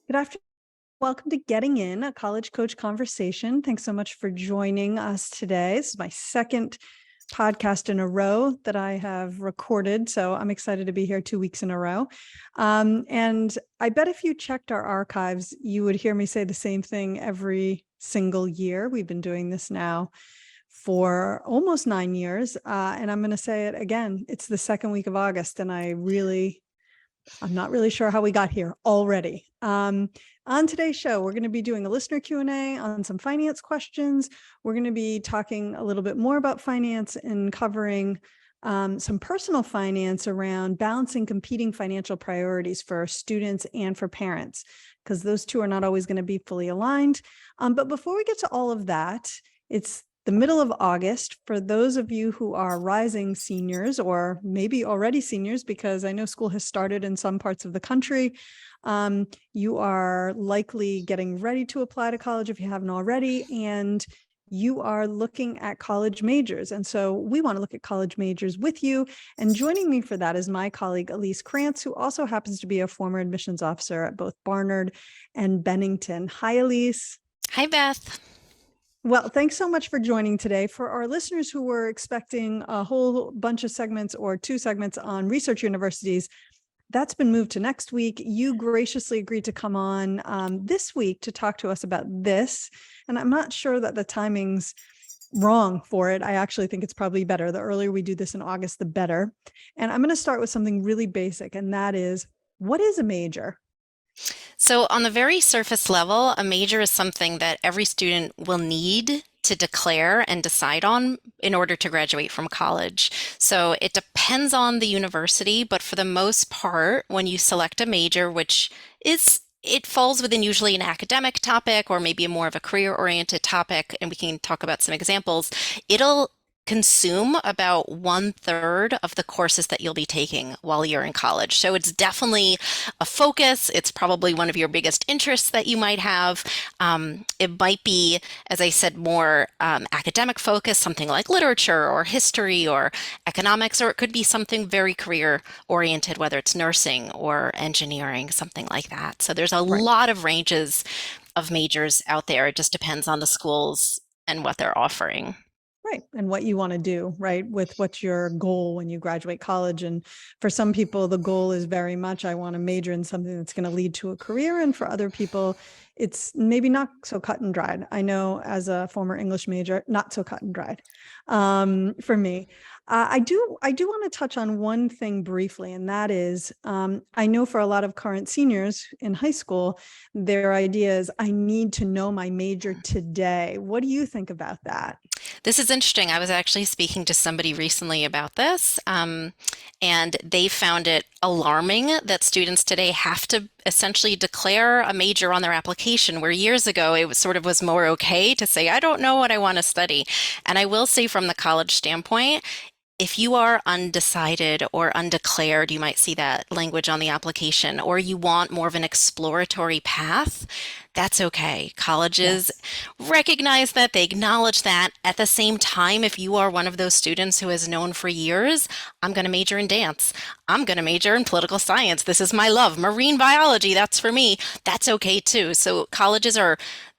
Good afternoon. Welcome to Getting In, a college coach conversation. Thanks so much for joining us today. This is my second podcast in a row that I have recorded, so I'm excited to be here 2 weeks in a row. And I bet if you checked our archives, you would hear me say the same thing every single year. We've been doing this now for almost 9 years, and I'm going to say it again. It's the second week of August, and I'm not really sure how we got here already. On today's show, we're going to be doing a listener Q&A on some finance questions. We're going to be talking a little bit more about finance and covering some personal finance around balancing competing financial priorities for students and for parents, because those two are not always going to be fully aligned. But before we get to all of that, it's the middle of August. For those of you who are rising seniors or maybe already seniors, because I know school has started in some parts of the country, you are likely getting ready to apply to college if you haven't already, and you are looking at college majors. And so we want to look at college majors with you. And joining me for that is my colleague, Elyse Krantz, who also happens to be a former admissions officer at both Barnard and Bennington. Hi, Elyse. Hi, Beth. Well, thanks so much for joining today. For our listeners who were expecting a whole bunch of segments or 2 segments on research universities, that's been moved to next week. You graciously agreed to come on this week to talk to us about this. And I'm not sure that the timing's wrong for it. I actually think it's probably better. The earlier we do this in August, the better. And I'm going to start with something really basic, and that is, what is a major? So, on the very surface level, a major is something that every student will need to declare and decide on in order to graduate from college. So, it depends on the university, but for the most part, when you select a major, it falls within usually an academic topic or maybe more of a career-oriented topic, and we can talk about some examples. It'll consume about 1/3 of the courses that you'll be taking while you're in college. So it's definitely a focus. It's probably one of your biggest interests that you might have. It might be, as I said, more academic focus, something like literature or history or economics, or it could be something very career oriented, whether it's nursing or engineering, something like that. So there's a Right. lot of ranges of majors out there. It just depends on the schools and what they're offering. Right. And what you want to do, right? With what's your goal when you graduate college. And for some people, the goal is very much, I want to major in something that's going to lead to a career. And for other people, it's maybe not so cut and dried. I know as a former English major, not so cut and dried for me. I do want to touch on one thing briefly, and that is, I know for a lot of current seniors in high school, their idea is, I need to know my major today. What do you think about that? This is interesting. I was actually speaking to somebody recently about this, and they found it alarming that students today have to essentially declare a major on their application, where years ago it was more okay to say, I don't know what I want to study. And I will say, from the college standpoint, if you are undecided or undeclared, you might see that language on the application, or you want more of an exploratory path, that's okay. Colleges Yes. recognize that, they acknowledge that. At the same time, if you are one of those students who has known for years, I'm going to major in dance, I'm going to major in political science, this is my love, marine biology, that's for me, that's okay too. So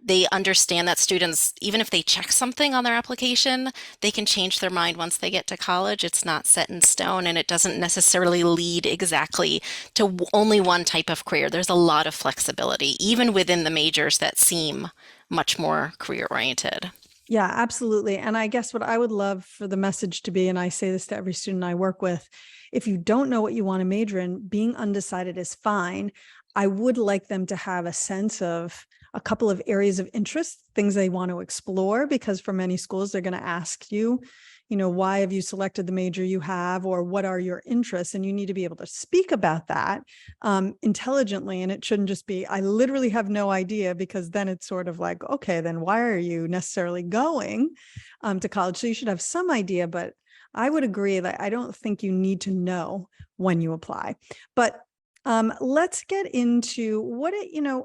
they understand that students, even if they check something on their application, they can change their mind once they get to college. It's not set in stone, and it doesn't necessarily lead exactly to only one type of career. There's a lot of flexibility, even within the majors that seem much more career oriented. Yeah, absolutely. And I guess what I would love for the message to be, and I say this to every student I work with, if you don't know what you want to major in, being undecided is fine. I would like them to have a sense of a couple of areas of interest, things they want to explore, because for many schools, they're going to ask you, why have you selected the major you have, or what are your interests? And you need to be able to speak about that intelligently. And it shouldn't just be, I literally have no idea, because then it's sort of like, okay, then why are you necessarily going to college? So you should have some idea, but I would agree that I don't think you need to know when you apply. But let's get into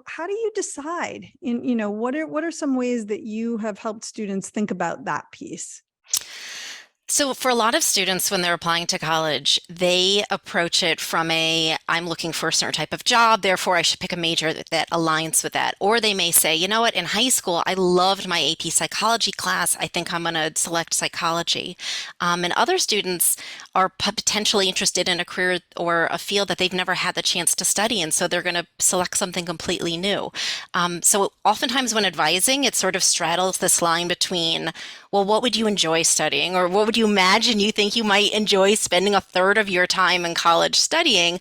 how do you decide what are some ways that you have helped students think about that piece? So for a lot of students, when they're applying to college, they approach it from I'm looking for a certain type of job, therefore I should pick a major that aligns with that. Or they may say, you know what, in high school, I loved my AP psychology class. I think I'm going to select psychology. And other students are potentially interested in a career or a field that they've never had the chance to study, and so they're going to select something completely new. So oftentimes when advising, it sort of straddles this line between, well, what would you enjoy studying? Or what would you imagine you think you might enjoy spending a third of your time in college studying?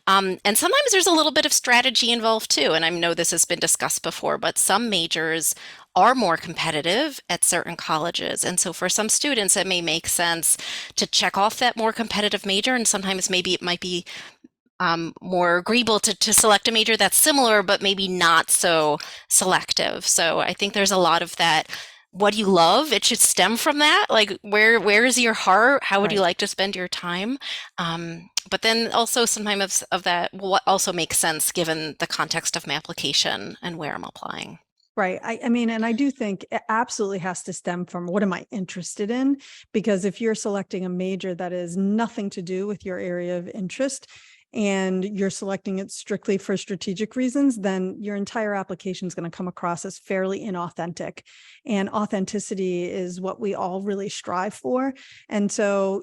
And sometimes there's a little bit of strategy involved too. And I know this has been discussed before, but some majors are more competitive at certain colleges. And so for some students, it may make sense to check off that more competitive major. And sometimes maybe it might be more agreeable to select a major that's similar, but maybe not so selective. So I think there's a lot of that. What do you love? It should stem from that. Like where is your heart? How would you Right. like to spend your time? But then also sometimes of that, what also makes sense given the context of my application and where I'm applying. Right. I mean, and I do think it absolutely has to stem from what am I interested in? Because if you're selecting a major that is nothing to do with your area of interest and you're selecting it strictly for strategic reasons, then your entire application is going to come across as fairly inauthentic. And authenticity is what we all really strive for. And so,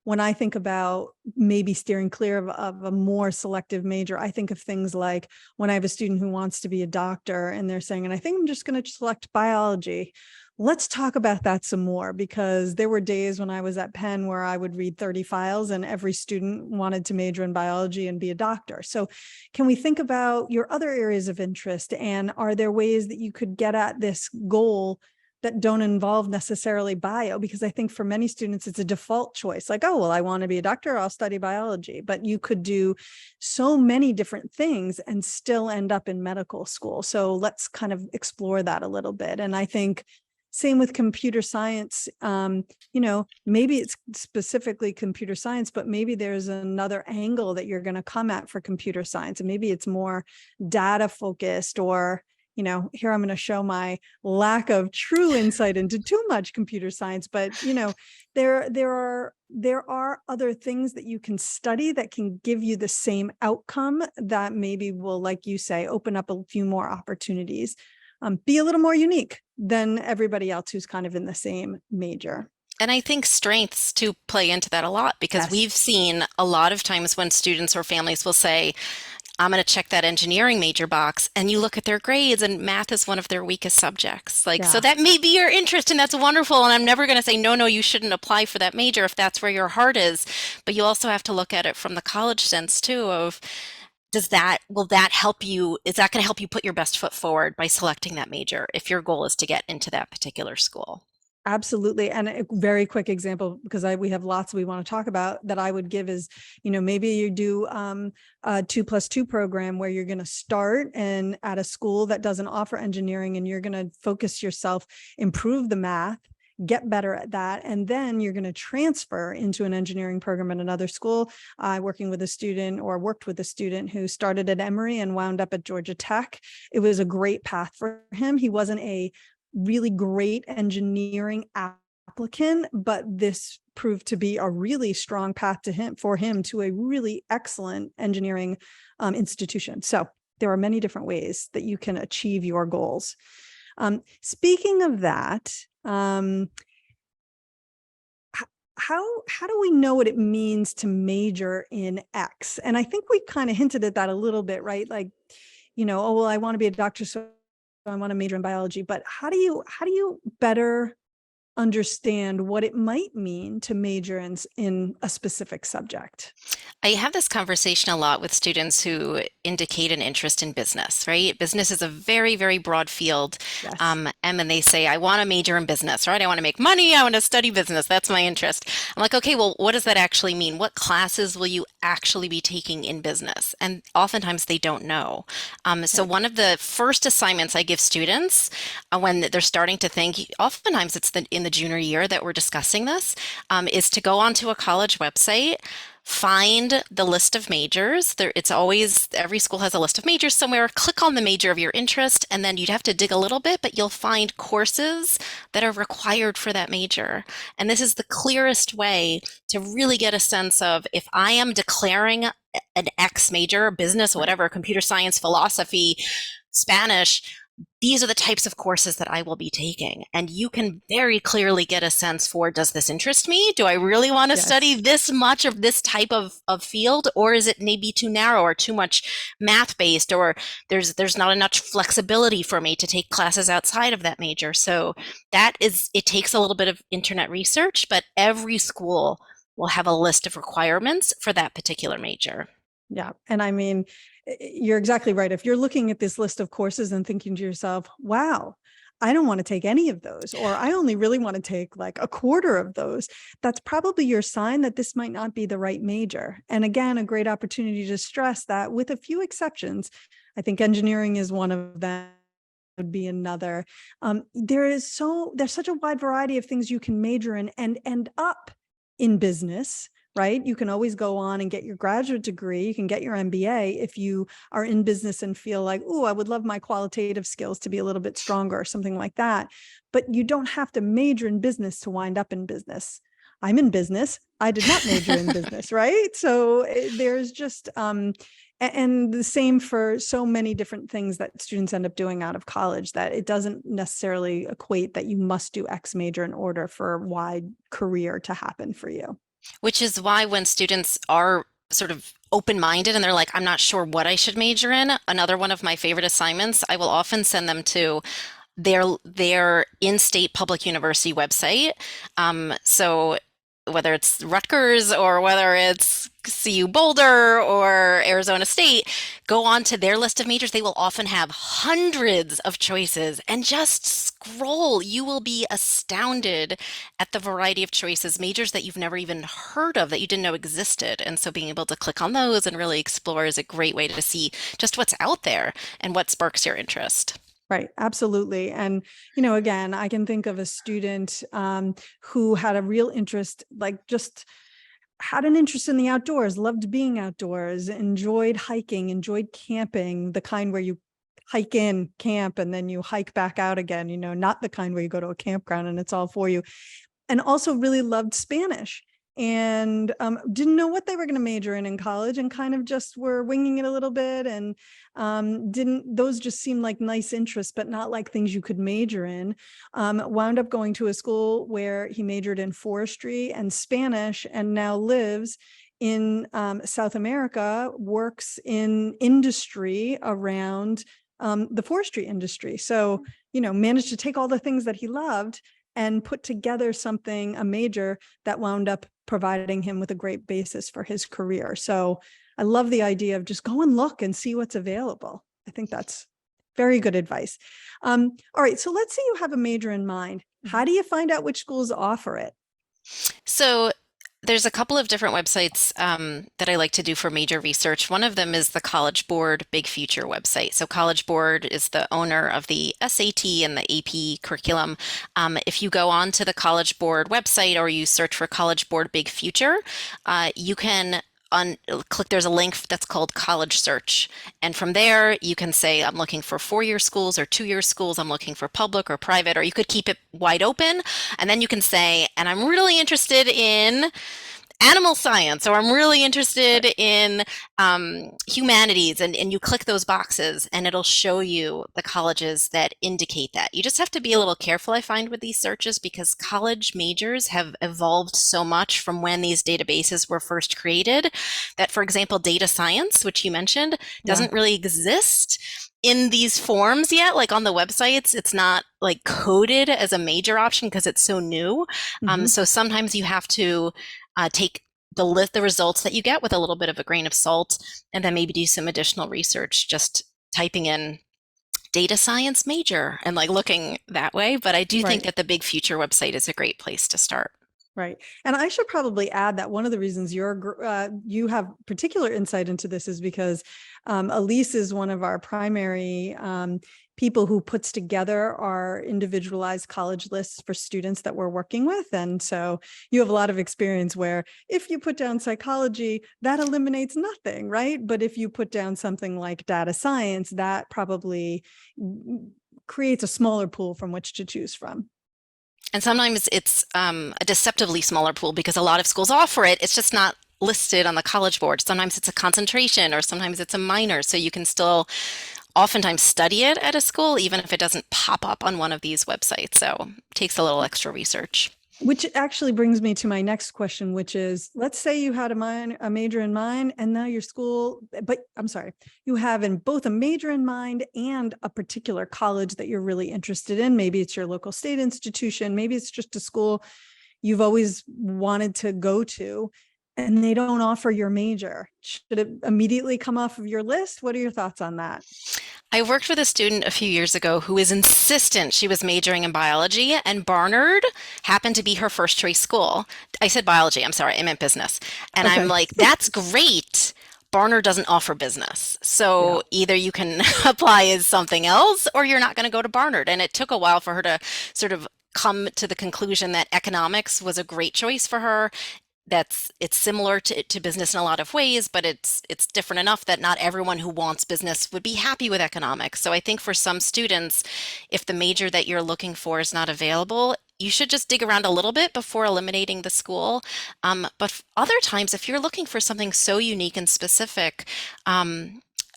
when I think about maybe steering clear of a more selective major, I think of things like when I have a student who wants to be a doctor and they're saying, and I think I'm just going to select biology. Let's talk about that some more, because there were days when I was at Penn where I would read 30 files and every student wanted to major in biology and be a doctor. So can we think about your other areas of interest, and are there ways that you could get at this goal that don't involve necessarily bio? Because I think for many students, it's a default choice. Like, oh, well, I want to be a doctor, I'll study biology. But you could do so many different things and still end up in medical school. So let's kind of explore that a little bit. And I think same with computer science. Maybe it's specifically computer science, but maybe there's another angle that you're going to come at for computer science. And maybe it's more data focused, or here I'm going to show my lack of true insight into too much computer science. But, there are other things that you can study that can give you the same outcome that maybe will, like you say, open up a few more opportunities, be a little more unique than everybody else who's kind of in the same major. And I think strengths to play into that a lot, because Yes. we've seen a lot of times when students or families will say, I'm going to check that engineering major box, and you look at their grades and math is one of their weakest subjects. Like, so Yeah. that may be your interest and that's wonderful. And I'm never going to say, no, no, you shouldn't apply for that major if that's where your heart is. But you also have to look at it from the college sense too of, will that help you? Is that going to help you put your best foot forward by selecting that major if your goal is to get into that particular school? Absolutely. And a very quick example, because we have lots we want to talk about, that I would give is, maybe you do a 2+2 program where you're going to start and at a school that doesn't offer engineering, and you're going to focus yourself, improve the math, get better at that. And then you're going to transfer into an engineering program at another school. I worked with a student who started at Emory and wound up at Georgia Tech. It was a great path for him. He wasn't a really great engineering applicant, but this proved to be a really strong path for him to a really excellent engineering institution. So there are many different ways that you can achieve your goals. Speaking of that, how do we know what it means to major in X? And I think we kind of hinted at that a little bit, right? Like, oh, well, I want to be a doctor, so I want to major in biology. But how do you better understand what it might mean to major in a specific subject? I have this conversation a lot with students who indicate an interest in business, right? Business is a very, very broad field. Yes. And then they say, I want to major in business, right? I want to make money. I want to study business. That's my interest. I'm like, okay, well, what does that actually mean? What classes will you actually be taking in business? And oftentimes they don't know. So Right. one of the first assignments I give students when they're starting to think, oftentimes it's in the junior year that we're discussing this, is to go onto a college website, find the list of majors. There, it's always, every school has a list of majors somewhere. Click on the major of your interest, and then you'd have to dig a little bit, but you'll find courses that are required for that major. And this is the clearest way to really get a sense of if I am declaring an X major, business, Right. whatever, computer science, philosophy, Spanish, these are the types of courses that I will be taking. And you can very clearly get a sense for, does this interest me? Do I really want to study Yes. this much of this type of field? Or is it maybe too narrow or too much math based, or there's not enough flexibility for me to take classes outside of that major? So that is, it takes a little bit of internet research, but every school will have a list of requirements for that particular major. Yeah. And I mean, you're exactly right. If you're looking at this list of courses and thinking to yourself, wow, I don't want to take any of those, or I only really want to take like a quarter of those, that's probably your sign that this might not be the right major. And again, a great opportunity to stress that with a few exceptions. I think engineering is one of them, would be another. There's such a wide variety of things you can major in and end up in business, right? You can always go on and get your graduate degree. You can get your MBA if you are in business and feel like, oh, I would love my qualitative skills to be a little bit stronger or something like that. But you don't have to major in business to wind up in business. I'm in business. I did not major in business, right? So there's just, and the same for so many different things that students end up doing out of college, that it doesn't necessarily equate that you must do X major in order for a wide career to happen for you. Which is why when students are sort of open-minded and they're like, I'm not sure what I should major in, another one of my favorite assignments, I will often send them to their in-state public university website. So whether it's Rutgers or whether it's CU Boulder or Arizona State, go on to their list of majors. They will often have hundreds of choices, and just scroll. You will be astounded at the variety of choices, majors that you've never even heard of, that you didn't know existed. And so being able to click on those and really explore is a great way to see just what's out there and what sparks your interest. Right, absolutely. And, again, I can think of a student who had a real interest, like just had an interest in the outdoors, loved being outdoors, enjoyed hiking, enjoyed camping, the kind where you hike in, camp, and then you hike back out again, not the kind where you go to a campground and it's all for you, and also really loved Spanish and didn't know what they were going to major in college, and kind of just were winging it a little bit, and didn't, those just seemed like nice interests, but not like things you could major in. Wound up going to a school where he majored in forestry and Spanish, and now lives in South America, works in industry around the forestry industry. So, managed to take all the things that he loved and put together something, a major that wound up providing him with a great basis for his career. So I love the idea of just go and look and see what's available. I think that's very good advice. All right, so let's say you have a major in mind. How do you find out which schools offer it? So there's a couple of different websites that I like to do for major research. One of them is the College Board Big Future website. So College Board is the owner of the SAT and the AP curriculum. If you go on to the College Board website or you search for College Board Big Future, you can click, there's a link that's called College Search. And from there, you can say, I'm looking for 4-year schools or 2-year schools. I'm looking for public or private, or you could keep it wide open. And then you can say, and I'm really interested in animal science, or I'm really interested in humanities, and you click those boxes and it'll show you the colleges that indicate that. You just have to be a little careful, I find, with these searches, because college majors have evolved so much from when these databases were first created that, for example, data science, which you mentioned, Yeah. doesn't really exist in these forms yet. Like on the websites, it's not like coded as a major option because it's so new. Mm-hmm. So sometimes you have to take the results that you get with a little bit of a grain of salt, and then maybe do some additional research, just typing in data science major and like looking that way. But I do think Right. that the Big Future website is a great place to start. Right. And I should probably add that one of the reasons you have particular insight into this is because Elyse is one of our primary people who puts together our individualized college lists for students that we're working with. And so you have a lot of experience where if you put down psychology, that eliminates nothing, right? But if you put down something like data science, that probably creates a smaller pool from which to choose from. And sometimes it's a deceptively smaller pool because a lot of schools offer it. It's just not listed on the College Board. Sometimes it's a concentration or sometimes it's a minor. So you can still oftentimes study it at a school, even if it doesn't pop up on one of these websites. So it takes a little extra research. Which actually brings me to my next question, which is, let's say you had a major in mind, and now your school, but I'm sorry, you have in both a major in mind and a particular college that you're really interested in. Maybe it's your local state institution, maybe it's just a school you've always wanted to go to, and they don't offer your major. Should it immediately come off of your list? What are your thoughts on that? I worked with a student a few years ago who was insistent she was majoring in biology, and Barnard happened to be her first choice school. I said biology, I'm sorry, I meant business. And I'm Okay. like, that's great. Barnard doesn't offer business. Yeah. So either you can apply as something else or you're not going to go to Barnard. And it took a while for her to sort of come to the conclusion that economics was a great choice for her. It's similar to business in a lot of ways, but it's different enough that not everyone who wants business would be happy with economics. So I think for some students, if the major that you're looking for is not available, you should just dig around a little bit before eliminating the school. But other times, if you're looking for something so unique and specific, I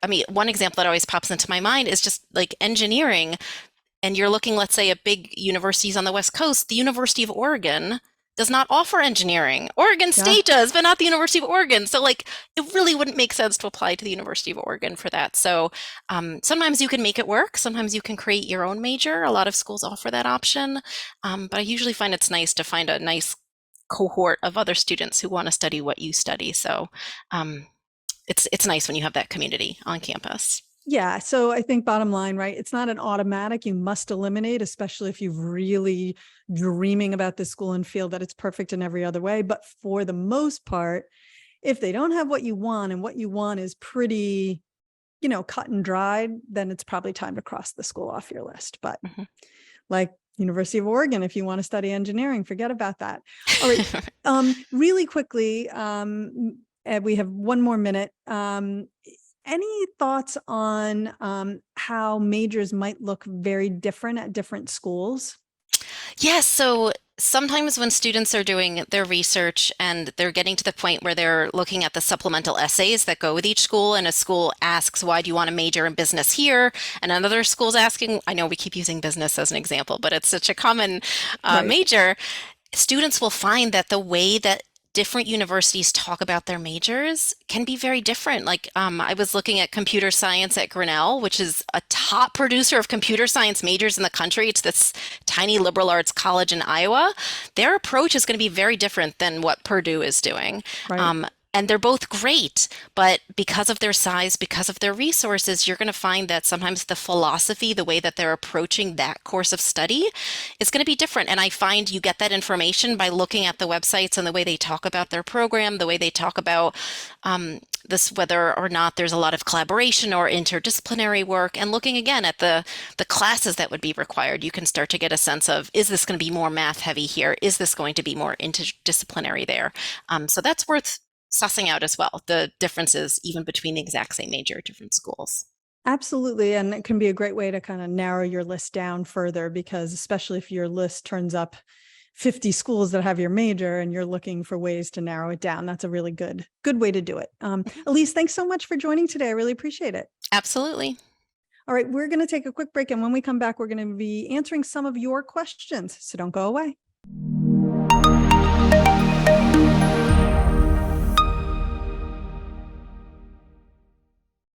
mean, one example that always pops into my mind is just like engineering. And you're looking, let's say, at big universities on the West Coast, the University of Oregon does not offer engineering. Oregon Yeah. State does, but not the University of Oregon. So like, it really wouldn't make sense to apply to the University of Oregon for that. So sometimes you can make it work. Sometimes you can create your own major. A lot of schools offer that option. But I usually find it's nice to find a nice cohort of other students who want to study what you study. So it's nice when you have that community on campus. Yeah. So I think bottom line, right? It's not an automatic you must eliminate, especially if you're really dreaming about this school and feel that it's perfect in every other way. But for the most part, if they don't have what you want and what you want is pretty, cut and dried, then it's probably time to cross the school off your list. But like University of Oregon, if you want to study engineering, forget about that. All right. Really quickly, and we have one more minute. Any thoughts on how majors might look very different at different schools? Yes, so sometimes when students are doing their research and they're getting to the point where they're looking at the supplemental essays that go with each school, and a school asks, why do you want to major in business here? And another school's asking, I know we keep using business as an example, but it's such a common Right. major. Students will find that the way that different universities talk about their majors can be very different. Like I was looking at computer science at Grinnell, which is a top producer of computer science majors in the country. It's this tiny liberal arts college in Iowa. Their approach is going to be very different than what Purdue is doing. Right. And they're both great, but because of their size, because of their resources, you're going to find that sometimes the philosophy, the way that they're approaching that course of study is going to be different. And I find you get that information by looking at the websites and the way they talk about their program, the way they talk about this, whether or not there's a lot of collaboration or interdisciplinary work, and looking again at the classes that would be required. You can start to get a sense of, is this going to be more math heavy here? Is this going to be more interdisciplinary there? So that's worth sussing out as well, the differences even between the exact same major at different schools. Absolutely. And it can be a great way to kind of narrow your list down further, because especially if your list turns up 50 schools that have your major and you're looking for ways to narrow it down, that's a really good way to do it. Elyse, thanks so much for joining today. I really appreciate it. Absolutely. All right, we're going to take a quick break. And when we come back, we're going to be answering some of your questions. So don't go away.